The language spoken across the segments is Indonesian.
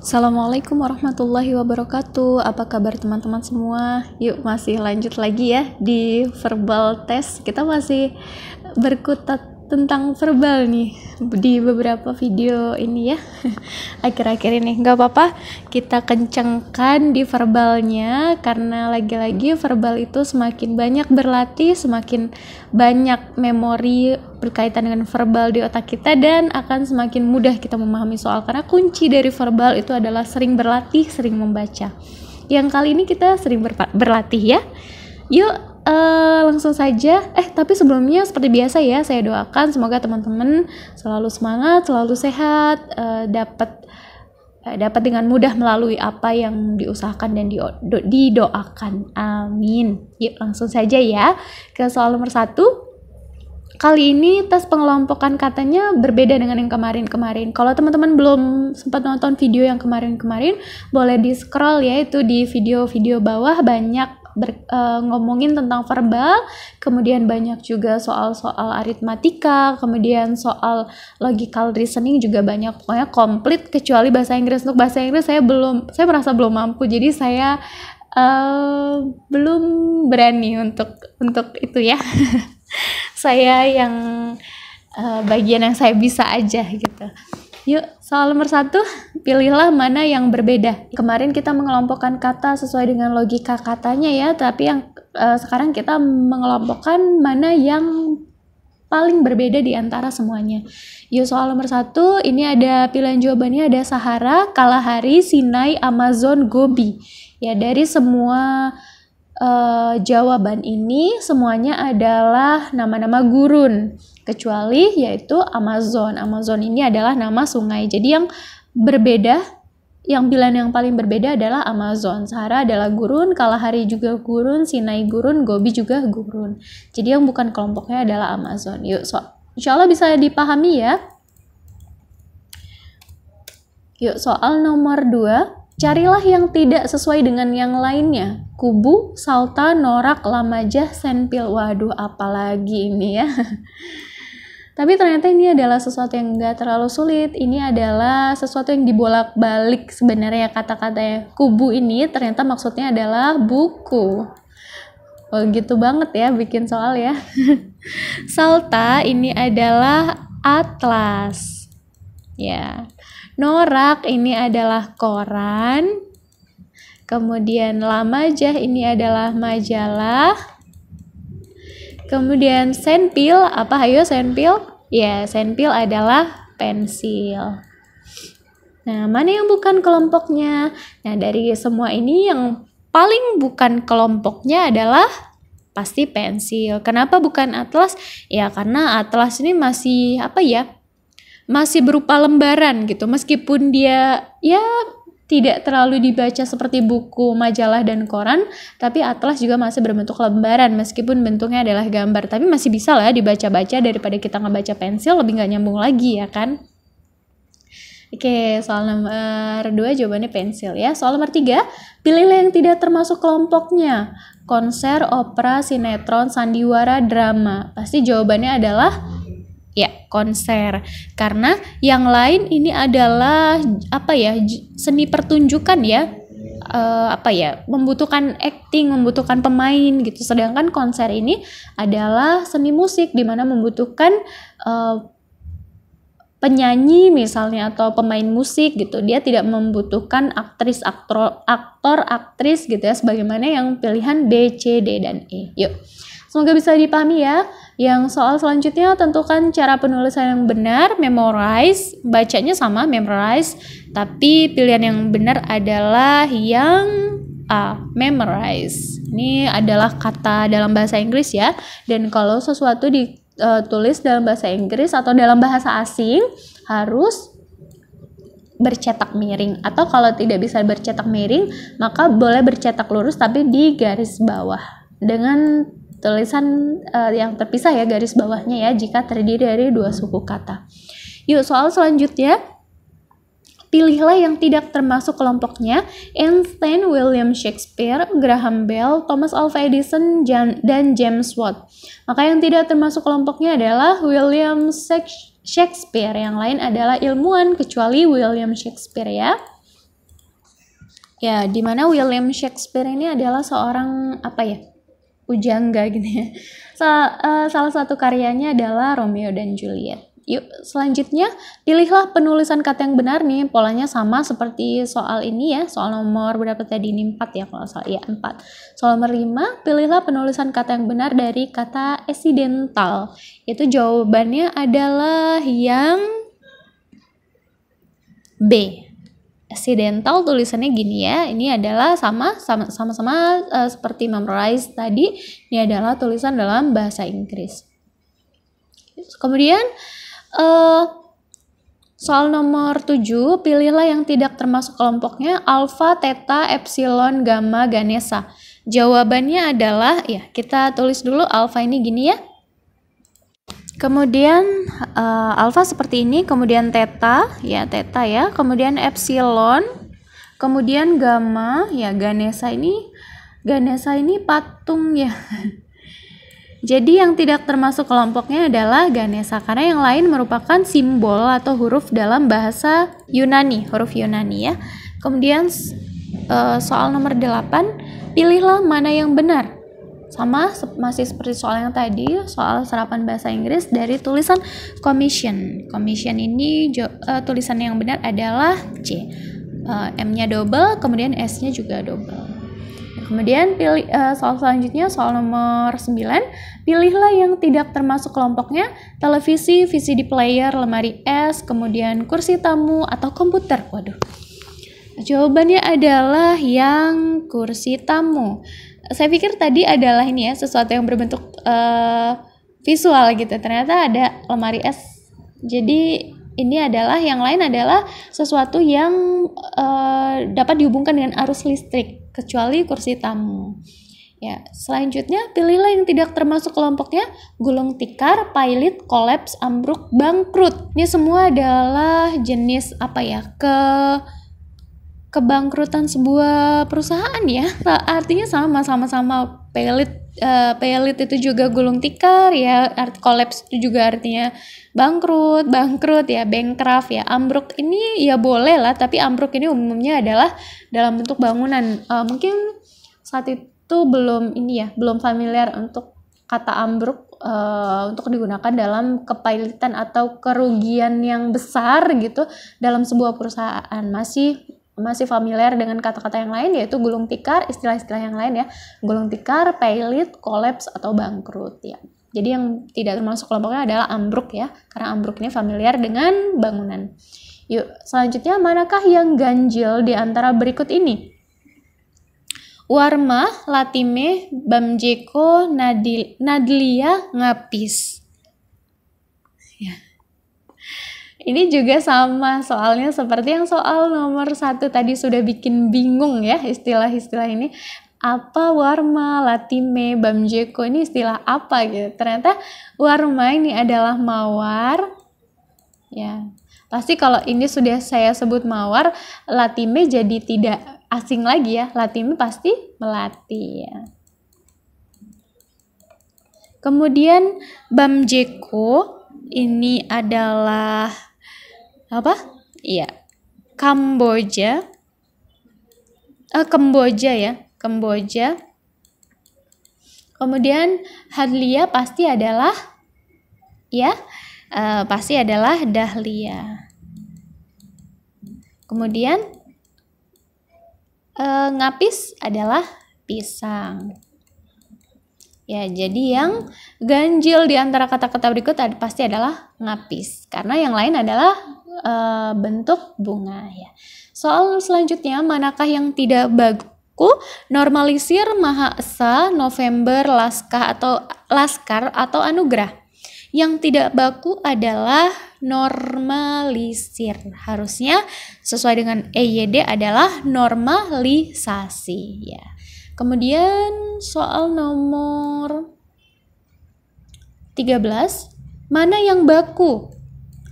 Assalamualaikum warahmatullahi wabarakatuh. Apa kabar teman-teman semua? Yuk masih lanjut lagi ya di verbal test. Kita masih berkutat tentang verbal nih di beberapa video ini ya. Akhir-akhir ini nggak apa-apa, kita kencengkan di verbalnya karena lagi-lagi verbal itu semakin banyak berlatih, semakin banyak memori berkaitan dengan verbal di otak kita dan akan semakin mudah kita memahami soal, karena kunci dari verbal itu adalah sering berlatih, sering membaca. Yang kali ini kita sering berlatih ya. Yuk langsung saja. Tapi sebelumnya seperti biasa ya, saya doakan semoga teman-teman selalu semangat, selalu sehat, dapat dengan mudah melalui apa yang diusahakan dan didoakan. Amin. Yuk langsung saja ya ke soal nomor 1. Kali ini tes pengelompokan katanya berbeda dengan yang kemarin-kemarin. Kalau teman-teman belum sempat nonton video yang kemarin-kemarin, boleh di scroll ya, itu di video-video bawah banyak ngomongin tentang verbal, kemudian banyak juga soal-soal aritmatika, kemudian soal logical reasoning juga banyak, pokoknya komplit kecuali bahasa Inggris. Untuk bahasa Inggris saya merasa belum mampu, jadi saya belum berani untuk itu ya. Saya yang bagian yang saya bisa aja gitu. Yuk, soal nomor 1, pilihlah mana yang berbeda. Kemarin kita mengelompokkan kata sesuai dengan logika katanya ya, tapi yang sekarang kita mengelompokkan mana yang paling berbeda di antara semuanya. Yuk, soal nomor 1, ini ada pilihan jawabannya, ada Sahara, Kalahari, Sinai, Amazon, Gobi. Ya, dari semua jawaban ini semuanya adalah nama-nama gurun, kecuali yaitu Amazon. Amazon ini adalah nama sungai. Jadi yang berbeda, yang pilihan yang paling berbeda adalah Amazon. Sahara adalah gurun, Kalahari juga gurun, Sinai gurun, Gobi juga gurun. Jadi yang bukan kelompoknya adalah Amazon. Yuk, insya Allah bisa dipahami ya. Yuk, soal nomor 2. Carilah yang tidak sesuai dengan yang lainnya. Kubu, Salta, Norak, Lamajah, Senpil. Waduh, apalagi ini ya. Tapi ternyata ini adalah sesuatu yang enggak terlalu sulit. Ini adalah sesuatu yang dibolak-balik sebenarnya kata-katanya. Kubu ini ternyata maksudnya adalah buku. Oh, gitu banget ya bikin soal ya. Salta ini adalah atlas. Ya. Norak ini adalah koran. Kemudian Lamajah ini adalah majalah. Kemudian Senpil, apa ayo Senpil? Ya, Senpil adalah pensil. Nah, mana yang bukan kelompoknya? Nah, dari semua ini yang paling bukan kelompoknya adalah pasti pensil. Kenapa bukan atlas? Ya, karena atlas ini masih masih berupa lembaran gitu, meskipun dia ya tidak terlalu dibaca seperti buku, majalah, dan koran, tapi atlas juga masih berbentuk lembaran meskipun bentuknya adalah gambar, tapi masih bisa lah dibaca-baca daripada kita ngebaca pensil, lebih nggak nyambung lagi ya kan. Oke, soal nomor 2 jawabannya pensil ya. Soal nomor 3, pilihlah yang tidak termasuk kelompoknya. Konser, opera, sinetron, sandiwara, drama. Pasti jawabannya adalah ya, konser. Karena yang lain ini adalah seni pertunjukan ya. Membutuhkan acting, membutuhkan pemain gitu. Sedangkan konser ini adalah seni musik di mana membutuhkan penyanyi misalnya atau pemain musik gitu. Dia tidak membutuhkan aktor, aktris gitu ya, sebagaimana yang pilihan B, C, D, dan E. Yuk. Semoga bisa dipahami ya. Yang soal selanjutnya, tentukan cara penulisan yang benar, memorize. Bacanya sama, memorize. Tapi pilihan yang benar adalah yang A, memorize. Ini adalah kata dalam bahasa Inggris ya. Dan kalau sesuatu ditulis dalam bahasa Inggris atau dalam bahasa asing, harus bercetak miring. Atau kalau tidak bisa bercetak miring, maka boleh bercetak lurus tapi di garis bawah. Dengan tulisan yang terpisah ya, garis bawahnya ya, jika terdiri dari 2 suku kata. Yuk, soal selanjutnya, pilihlah yang tidak termasuk kelompoknya. Einstein, William Shakespeare, Graham Bell, Thomas Alva Edison, dan James Watt. Maka yang tidak termasuk kelompoknya adalah William Shakespeare. Yang lain adalah ilmuwan kecuali William Shakespeare ya. Ya, dimana William Shakespeare ini adalah seorang apa ya, pujangga gitu ya. Salah satu karyanya adalah Romeo dan Juliet. Yuk, selanjutnya pilihlah penulisan kata yang benar nih. Polanya sama seperti soal ini ya. Soal nomor berapa tadi? Ini 4 ya kalau salah. Ya, 4. Soal nomor 5, pilihlah penulisan kata yang benar dari kata accidental. Itu jawabannya adalah yang B. Accidental tulisannya gini ya. Ini adalah sama-sama seperti memorize tadi. Ini adalah tulisan dalam bahasa Inggris. Kemudian soal nomor 7, pilihlah yang tidak termasuk kelompoknya alfa, theta, epsilon, gamma, Ganesha. Jawabannya adalah, ya kita tulis dulu alfa ini gini ya. Kemudian alfa seperti ini, kemudian theta ya, kemudian epsilon, kemudian gamma ya, Ganesha ini patung ya. Jadi yang tidak termasuk kelompoknya adalah Ganesha karena yang lain merupakan simbol atau huruf dalam bahasa Yunani, huruf Yunani ya. Kemudian soal nomor 8, pilihlah mana yang benar. Sama masih seperti soal yang tadi, soal serapan bahasa Inggris dari tulisan commission. Commission ini tulisan yang benar adalah C. M-nya double, kemudian S-nya juga double. Kemudian pilih soal selanjutnya, soal nomor 9, pilihlah yang tidak termasuk kelompoknya televisi, VCD player, lemari es, kemudian kursi tamu atau komputer. Waduh. Jawabannya adalah yang kursi tamu. Saya pikir tadi adalah ini ya, sesuatu yang berbentuk visual gitu. Ternyata ada lemari es. Jadi ini adalah yang lain adalah sesuatu yang dapat dihubungkan dengan arus listrik kecuali kursi tamu. Ya, selanjutnya pilihlah yang tidak termasuk kelompoknya gulung tikar, pailit, kolaps, ambruk, bangkrut. Ini semua adalah jenis apa ya? Kebangkrutan sebuah perusahaan ya. Artinya sama-sama pailit itu juga gulung tikar ya, kolaps itu juga artinya bangkrut ya, bankrupt ya. Ambruk ini ya boleh lah, tapi ambruk ini umumnya adalah dalam bentuk bangunan. Mungkin saat itu belum familiar untuk kata ambruk untuk digunakan dalam kepailitan atau kerugian yang besar gitu dalam sebuah perusahaan. Masih familiar dengan kata-kata yang lain yaitu gulung tikar, istilah-istilah yang lain ya, gulung tikar, pailit, kolaps atau bangkrut ya. Jadi yang tidak termasuk kelompoknya adalah ambruk ya, karena ambruk ini familiar dengan bangunan. Yuk, selanjutnya manakah yang ganjil di antara berikut ini? Warma, Latime, Bamjeko, Nadlia, Ngapis. Ya. Ini juga sama soalnya seperti yang soal nomor 1 tadi sudah bikin bingung ya istilah-istilah ini. Apa warma, latime, bamjeko ini istilah apa gitu. Ternyata warma ini adalah mawar. Ya, pasti kalau ini sudah saya sebut mawar, latime jadi tidak asing lagi ya. Latime pasti melati ya. Kemudian bamjeko ini adalah apa? Iya, Kamboja ya, Kamboja. Kemudian Hadlia pasti adalah ya, pasti adalah dahlia. Kemudian ngapis adalah pisang. Ya, jadi yang ganjil di antara kata-kata berikut pasti adalah ngapis, karena yang lain adalah bentuk bunga ya. Soal selanjutnya, manakah yang tidak baku? Normalisir, Maha Esa, November, Laskar atau Anugerah. Yang tidak baku adalah normalisir. Harusnya sesuai dengan EYD adalah normalisasi ya. Kemudian soal nomor 13, mana yang baku?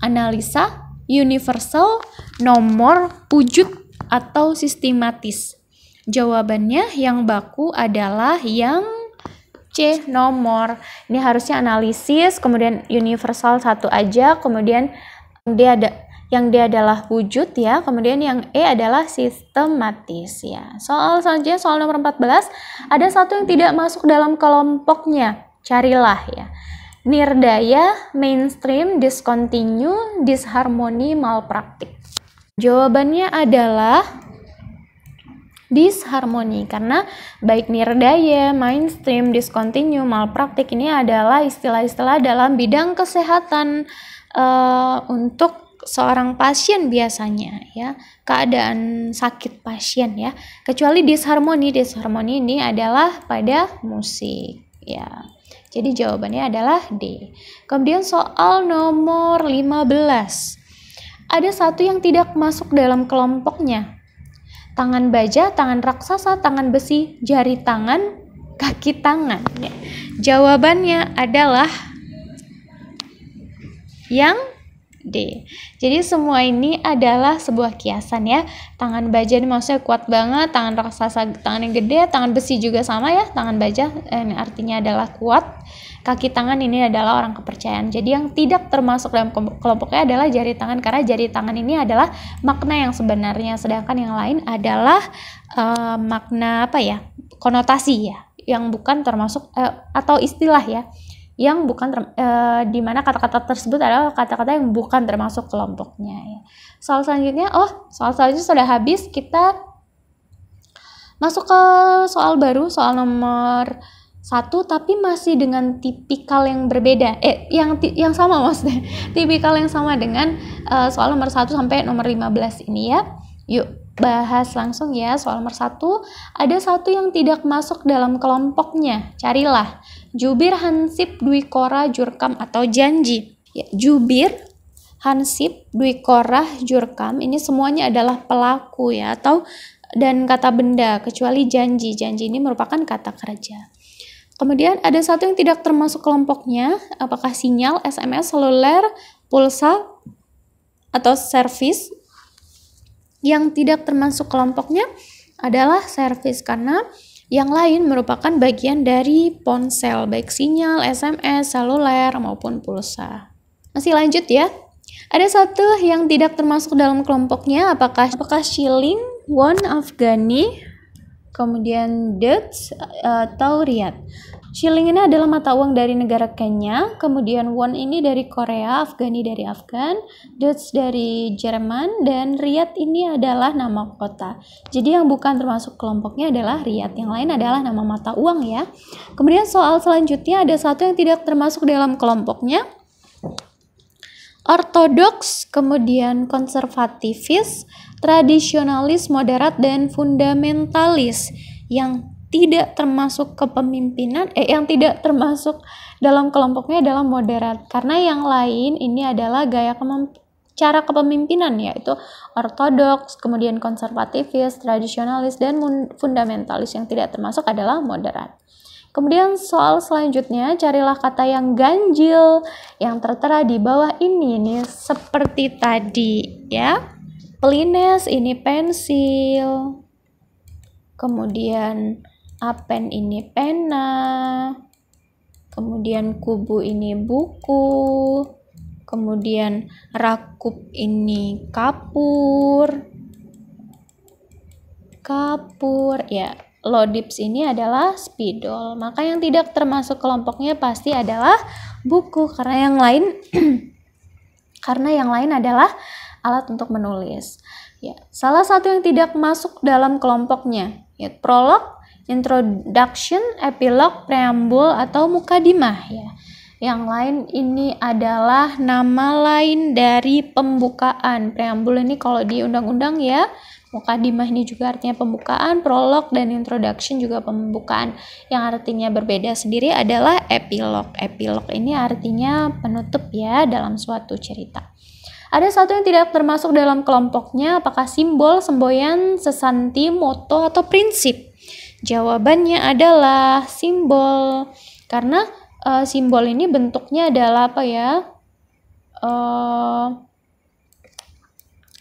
Analisa, universal, nomor, wujud, atau sistematis? Jawabannya yang baku adalah yang C, nomor. Ini harusnya analisis, kemudian universal 1 aja, kemudian dia ada Yang D adalah wujud ya, kemudian yang E adalah sistematis ya. Soal selanjutnya, soal nomor 14, ada satu yang tidak masuk dalam kelompoknya. Carilah ya. Nirdaya, mainstream, discontinue, disharmoni, malpraktik. Jawabannya adalah disharmoni, karena baik nirdaya, mainstream, discontinue, malpraktik ini adalah istilah-istilah dalam bidang kesehatan untuk seorang pasien biasanya ya, keadaan sakit pasien ya. Kecuali disharmoni ini adalah pada musik ya. Jadi jawabannya adalah D. Kemudian soal nomor 15. Ada satu yang tidak masuk dalam kelompoknya. Tangan baja, tangan raksasa, tangan besi, jari tangan, kaki tangan. Ya. Jawabannya adalah yang D. Jadi semua ini adalah sebuah kiasan ya. Tangan baja ini maksudnya kuat banget, tangan raksasa tangan yang gede, tangan besi juga sama ya, tangan baja ini artinya adalah kuat. Kaki tangan ini adalah orang kepercayaan. Jadi yang tidak termasuk dalam kelompoknya adalah jari tangan, karena jari tangan ini adalah makna yang sebenarnya, sedangkan yang lain adalah makna apa ya? Konotasi ya, yang bukan termasuk atau istilah ya, yang bukan di mana kata-kata tersebut adalah kata-kata yang bukan termasuk kelompoknya ya. Soal selanjutnya, soal selanjutnya sudah habis, kita masuk ke soal baru, soal nomor 1 tapi masih dengan tipikal yang berbeda. Yang sama maksudnya. Tipikal yang sama dengan soal nomor 1 sampai nomor 15 ini ya. Yuk bahas langsung ya. Soal nomor 1, ada satu yang tidak masuk dalam kelompoknya. Carilah. Jubir, hansip, dwikora, jurkam atau janji. Ya, jubir, hansip, dwikora, jurkam ini semuanya adalah pelaku ya, atau dan kata benda, kecuali janji. Janji ini merupakan kata kerja. Kemudian ada satu yang tidak termasuk kelompoknya, apakah sinyal, SMS, seluler, pulsa, atau servis. Yang tidak termasuk kelompoknya adalah servis, karena yang lain merupakan bagian dari ponsel, baik sinyal, SMS, seluler, maupun pulsa. Masih lanjut ya. Ada satu yang tidak termasuk dalam kelompoknya, apakah shilling, won Afghani, kemudian Dutch atau Riyad. Shilling ini adalah mata uang dari negara Kenya, kemudian won ini dari Korea, Afghani dari Afgan, Dutch dari Jerman, dan Riyad ini adalah nama kota. Jadi yang bukan termasuk kelompoknya adalah Riyad, yang lain adalah nama mata uang ya. Kemudian soal selanjutnya ada satu yang tidak termasuk dalam kelompoknya, ortodoks, kemudian konservativis, tradisionalis, moderat, dan fundamentalis. Yang tidak termasuk kepemimpinan, yang tidak termasuk dalam kelompoknya adalah moderat, karena yang lain ini adalah cara kepemimpinan, yaitu ortodoks, kemudian konservativis, tradisionalis, dan fundamentalis. Yang tidak termasuk adalah moderat. Kemudian soal selanjutnya, carilah kata yang ganjil yang tertera di bawah ini seperti tadi ya. Pelines ini pensil, kemudian apen ini pena, kemudian kubu ini buku, kemudian rakup ini kapur ya. Lodips ini adalah spidol. Maka yang tidak termasuk kelompoknya pasti adalah buku, karena yang lain adalah alat untuk menulis. Ya, salah satu yang tidak masuk dalam kelompoknya, ya, prolog, introduction, epilog, preambul, atau mukadimah ya. Yang lain ini adalah nama lain dari pembukaan. Preambul ini kalau di undang-undang ya, mukadimah ini juga artinya pembukaan, prolog dan introduction juga pembukaan. Yang artinya berbeda sendiri adalah epilog. Epilog ini artinya penutup ya dalam suatu cerita. Ada satu yang tidak termasuk dalam kelompoknya, apakah simbol, semboyan, sesanti, moto, atau prinsip? Jawabannya adalah simbol, karena simbol ini bentuknya adalah apa ya?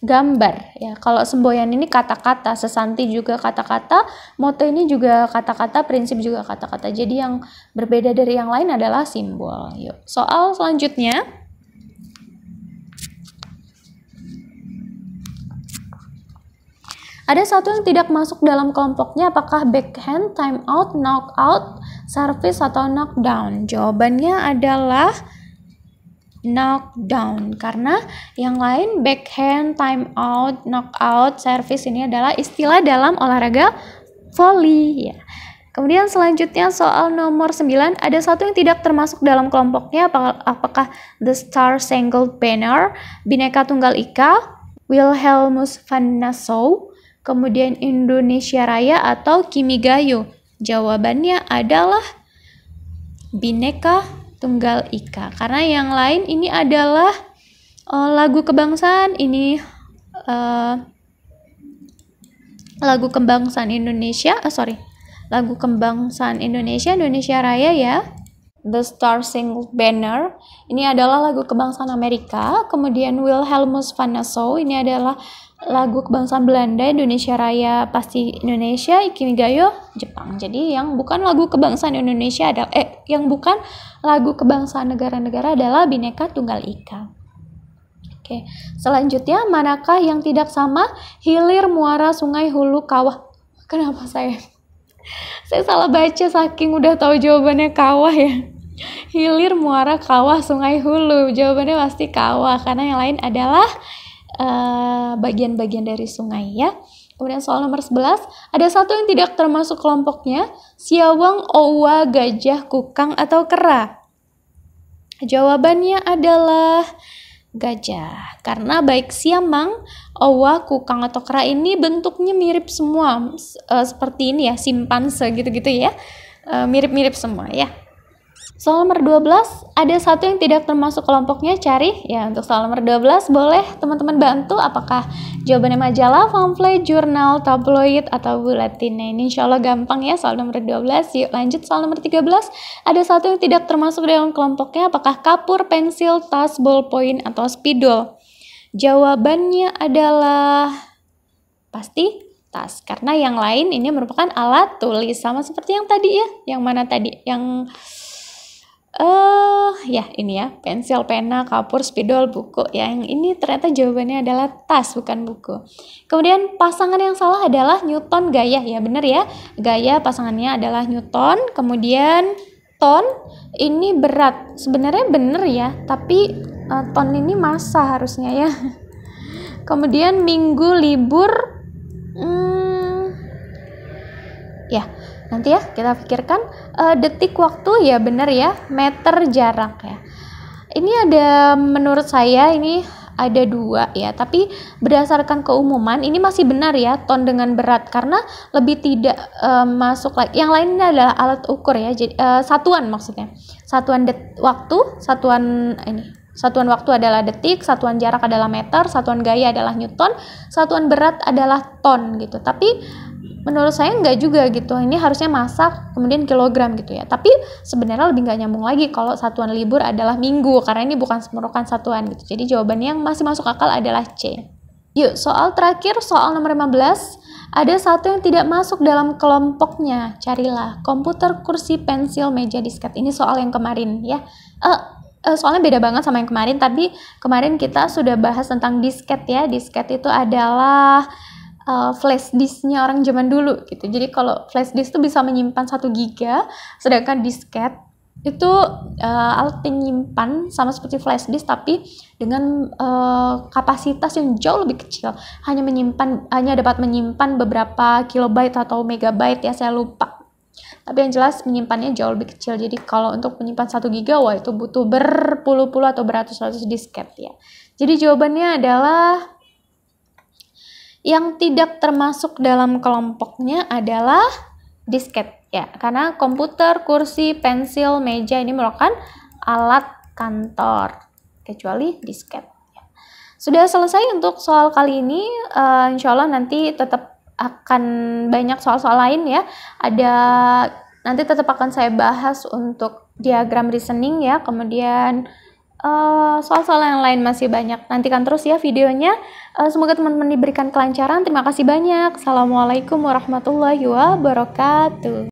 Gambar ya. Kalau semboyan ini kata-kata, sesanti juga kata-kata, moto ini juga kata-kata, prinsip juga kata-kata. Jadi yang berbeda dari yang lain adalah simbol. Yuk, soal selanjutnya. Ada satu yang tidak masuk dalam kelompoknya, apakah backhand, time out, knock out, service, atau knockdown? Jawabannya adalah knockdown, karena yang lain backhand, time out, knockout, service ini adalah istilah dalam olahraga volley ya. Kemudian selanjutnya soal nomor 9, ada satu yang tidak termasuk dalam kelompoknya, apakah the Star Spangled Banner, Bhinneka Tunggal Ika, Wilhelmus van Nassau, kemudian Indonesia Raya, atau Kimigayo? Jawabannya adalah Bhinneka Tunggal Ika, karena yang lain ini adalah lagu kebangsaan, ini lagu kebangsaan Indonesia, lagu kebangsaan Indonesia, Indonesia Raya ya. The Star Spangled Banner ini adalah lagu kebangsaan Amerika, kemudian Wilhelmus van Nassau ini adalah lagu kebangsaan Belanda, Indonesia Raya pasti Indonesia, Kimigayo Jepang. Jadi yang bukan lagu kebangsaan Indonesia adalah yang bukan lagu kebangsaan negara-negara adalah Bhinneka Tunggal Ika. Oke, selanjutnya manakah yang tidak sama? Hilir, muara, sungai, hulu, kawah. Kenapa saya salah baca saking udah tahu jawabannya kawah ya. Hilir, muara, kawah, sungai, hulu. Jawabannya pasti kawah, karena yang lain adalah bagian-bagian dari sungai ya. Kemudian soal nomor 11, ada satu yang tidak termasuk kelompoknya, siawang, owa, gajah, kukang, atau kera? Jawabannya adalah gajah, karena baik siamang, owa, kukang, atau kera ini bentuknya mirip semua, seperti ini ya, simpanse gitu-gitu ya, mirip-mirip semua ya. Soal nomor 12, ada satu yang tidak termasuk kelompoknya, cari ya. Untuk soal nomor 12 boleh teman-teman bantu apakah jawabannya majalah, pamflet, jurnal, tabloid, atau buletin. Nah, ini insya Allah gampang ya soal nomor 12. Yuk lanjut soal nomor 13, ada satu yang tidak termasuk dalam kelompoknya, apakah kapur, pensil, tas, ballpoint, atau spidol? Jawabannya adalah pasti tas, karena yang lain ini merupakan alat tulis, sama seperti yang tadi ya. Yang mana tadi? Yang ya ini ya, pensil, pena, kapur, spidol, buku. Yang ini ternyata jawabannya adalah tas, bukan buku. Kemudian pasangan yang salah adalah Newton, Gaya. Ya benar ya, Gaya pasangannya adalah Newton. Kemudian ton ini berat. Sebenarnya benar ya, tapi ton ini massa harusnya ya. Kemudian minggu, libur, ya nanti ya kita pikirkan. Detik, waktu, ya benar ya, meter, jarak ya. Ini ada, menurut saya ini ada dua ya, tapi berdasarkan keumuman ini masih benar ya, ton dengan berat, karena lebih tidak masuk lagi. Yang lainnya adalah alat ukur ya, jadi satuan maksudnya, satuan waktu, satuan waktu adalah detik, satuan jarak adalah meter, satuan gaya adalah newton, satuan berat adalah ton gitu. Tapi menurut saya enggak juga gitu, ini harusnya massa kemudian kilogram gitu ya. Tapi sebenarnya lebih nggak nyambung lagi kalau satuan libur adalah minggu, karena ini bukan merupakan satuan gitu. Jadi jawabannya yang masih masuk akal adalah C. Yuk soal terakhir, soal nomor 15, ada satu yang tidak masuk dalam kelompoknya, carilah. Komputer, kursi, pensil, meja, disket. Ini soal yang kemarin ya. Soalnya beda banget sama yang kemarin, tapi kemarin kita sudah bahas tentang disket ya. Disket itu adalah flash disknya orang zaman dulu gitu. Jadi kalau flash disk itu bisa menyimpan 1 giga, sedangkan disket itu alat penyimpan sama seperti flash disk, tapi dengan kapasitas yang jauh lebih kecil. Hanya dapat menyimpan beberapa kilobyte atau megabyte ya, saya lupa. Tapi yang jelas menyimpannya jauh lebih kecil. Jadi kalau untuk menyimpan 1 giga, wah itu butuh berpuluh-puluh atau beratus-ratus disket ya. Jadi jawabannya adalah yang tidak termasuk dalam kelompoknya adalah disket ya, karena komputer, kursi, pensil, meja ini merupakan alat kantor, kecuali disket ya. Sudah selesai untuk soal kali ini. Insya Allah nanti tetap akan banyak soal-soal lain ya. Nanti tetap akan saya bahas untuk diagram reasoning ya, kemudian soal-soal yang lain masih banyak. Nantikan terus ya videonya. Semoga teman-teman diberikan kelancaran. Terima kasih banyak. Assalamualaikum warahmatullahi wabarakatuh.